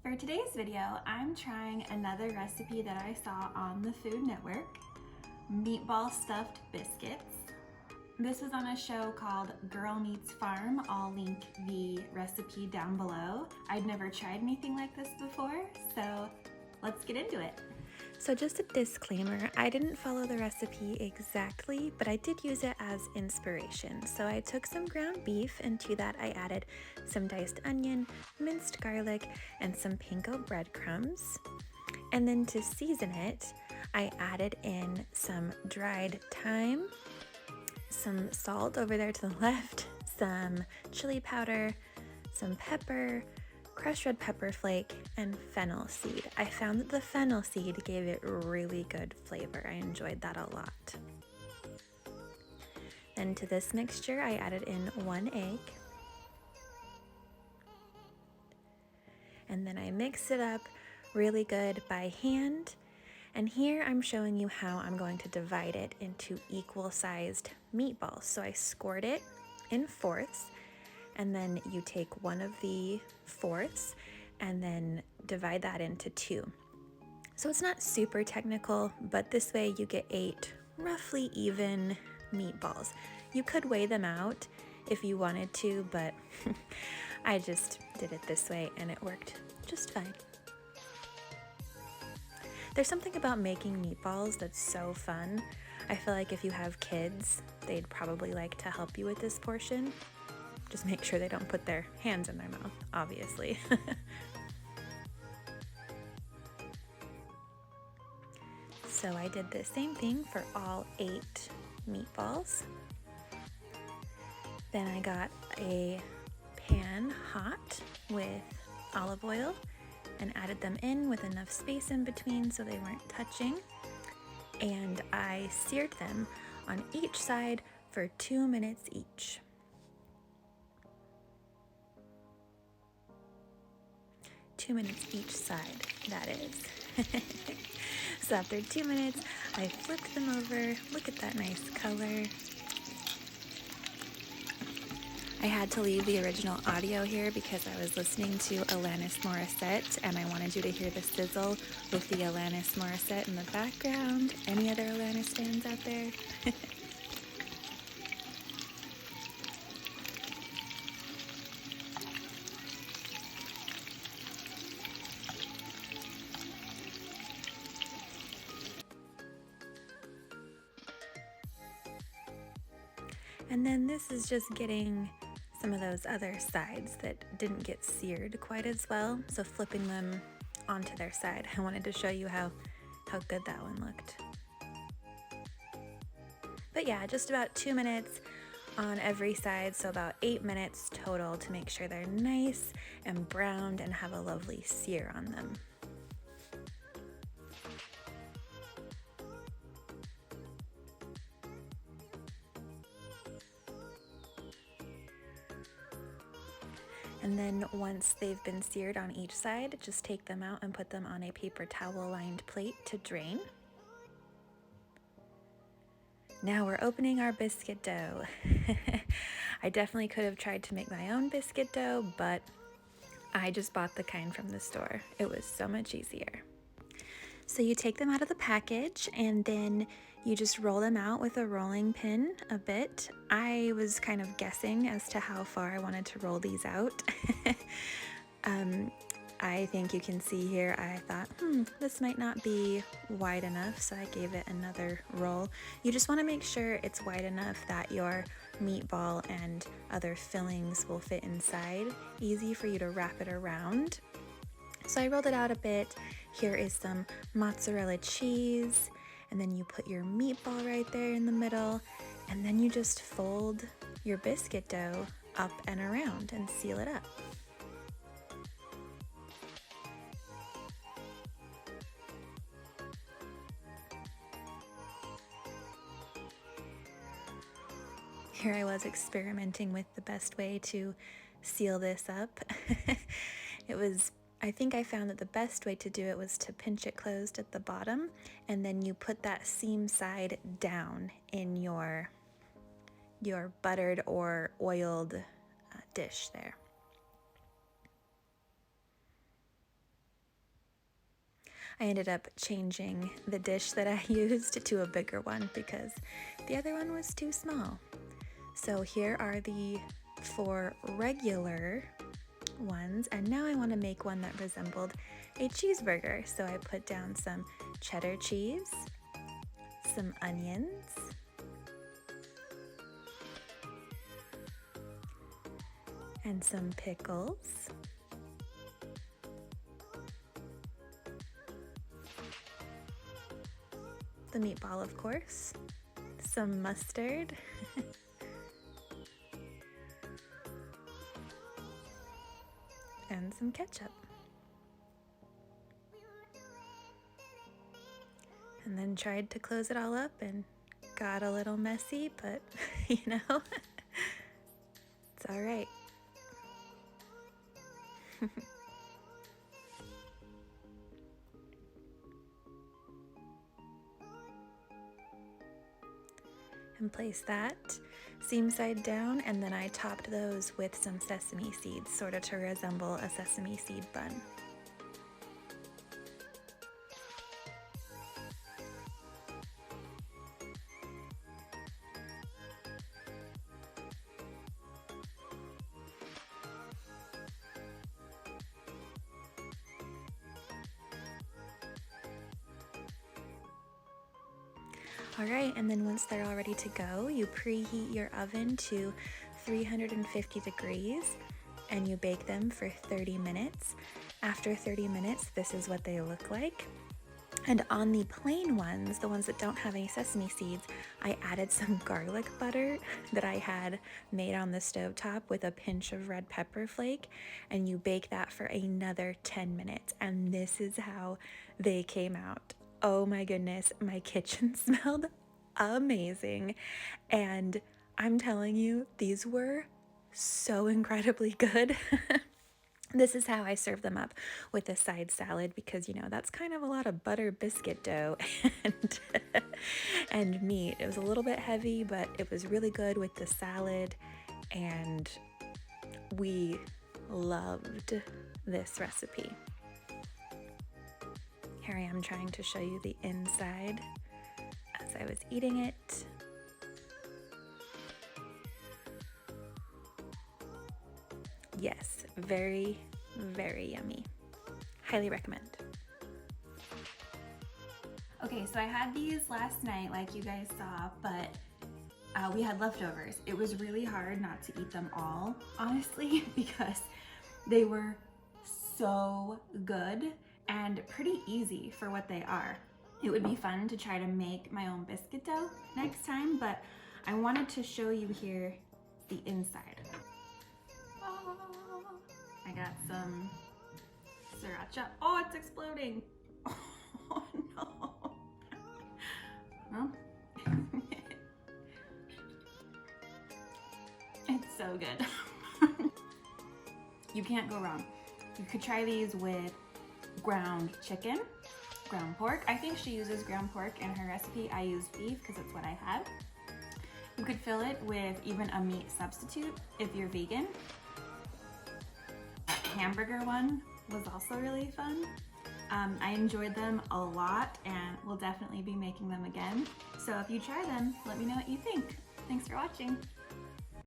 For today's video, I'm trying another recipe that I saw on the Food Network, Meatball Stuffed Biscuits. This was on a show called Girl Meets Farm. I'll link the recipe down below. I'd never tried anything like this before, so let's get into it. So just a disclaimer, I didn't follow the recipe exactly, but I did use it as inspiration. So I took some ground beef, and to that I added some diced onion, minced garlic, and some panko breadcrumbs. And then to season it, I added in some dried thyme, some salt over there to the left, some chili powder, some pepper, crushed red pepper flake, and fennel seed. I found that the fennel seed gave it really good flavor. I enjoyed that a lot. Then to this mixture, I added in 1 egg. And then I mixed it up really good by hand. And here I'm showing you how I'm going to divide it into equal-sized meatballs. So I scored it in fourths, and then you take one of the fourths and then divide that into 2. So it's not super technical, but this way you get 8 roughly even meatballs. You could weigh them out if you wanted to, but I just did it this way and it worked just fine. There's something about making meatballs that's so fun. I feel like if you have kids, they'd probably like to help you with this portion. Just make sure they don't put their hands in their mouth, obviously. So I did the same thing for all 8 meatballs. Then I got a pan hot with olive oil and added them in with enough space in between so they weren't touching. And I seared them on each side for 2 minutes each. 2 minutes each side, that is. So after 2 minutes, I flipped them over. Look at that nice color. I had to leave the original audio here because I was listening to Alanis Morissette, and I wanted you to hear the sizzle with the Alanis Morissette in the background. Any other Alanis fans out there? And then this is just getting some of those other sides that didn't get seared quite as well, so flipping them onto their side. I wanted to show you how good that one looked. But yeah, just about 2 minutes on every side, so about 8 minutes total to make sure they're nice and browned and have a lovely sear on them. And then once they've been seared on each side, just take them out and put them on a paper towel lined plate to drain. Now we're opening our biscuit dough. I definitely could have tried to make my own biscuit dough, but I just bought the kind from the store. It was so much easier. So you take them out of the package and then you just roll them out with a rolling pin a bit. I was kind of guessing as to how far I wanted to roll these out. I think you can see here, I thought, this might not be wide enough, so I gave it another roll. You just want to make sure it's wide enough that your meatball and other fillings will fit inside. Easy for you to wrap it around. So I rolled it out a bit. Here is some mozzarella cheese, and then you put your meatball right there in the middle, and then you just fold your biscuit dough up and around and seal it up. Here I was experimenting with the best way to seal this up. I think I found that the best way to do it was to pinch it closed at the bottom, and then you put that seam side down in your buttered or oiled dish there. I ended up changing the dish that I used to a bigger one because the other one was too small. So here are the 4 regular ones, and now I want to make one that resembled a cheeseburger. So I put down some cheddar cheese, some onions, and some pickles, the meatball, of course, some mustard, and some ketchup. And then tried to close it all up and got a little messy, but you know, it's all right. And place that seam side down, and then I topped those with some sesame seeds, sort of to resemble a sesame seed bun. All right, and then once they're all ready to go, you preheat your oven to 350 degrees and you bake them for 30 minutes. After 30 minutes, this is what they look like. And on the plain ones, the ones that don't have any sesame seeds, I added some garlic butter that I had made on the stovetop with a pinch of red pepper flake, and you bake that for another 10 minutes. And this is how they came out. Oh my goodness, my kitchen smelled amazing. And I'm telling you, these were so incredibly good. This is how I serve them up with a side salad because, you know, that's kind of a lot of butter biscuit dough and meat. It was a little bit heavy, but it was really good with the salad, and we loved this recipe. Here I am trying to show you the inside as I was eating it. Yes, very, very yummy. Highly recommend. Okay, so I had these last night like you guys saw, but we had leftovers. It was really hard not to eat them all, honestly, because they were so good and pretty easy for what they are. It would be fun to try to make my own biscuit dough next time, but I wanted to show you here the inside. Oh, I got some sriracha. Oh, it's exploding. Oh no. Well, it's so good. You can't go wrong. You could try these with ground chicken, ground pork. I think she uses ground pork in her recipe. I used beef because it's what I had. You could fill it with even a meat substitute if you're vegan. That hamburger one was also really fun. I enjoyed them a lot and will definitely be making them again. So if you try them, let me know what you think. Thanks for watching.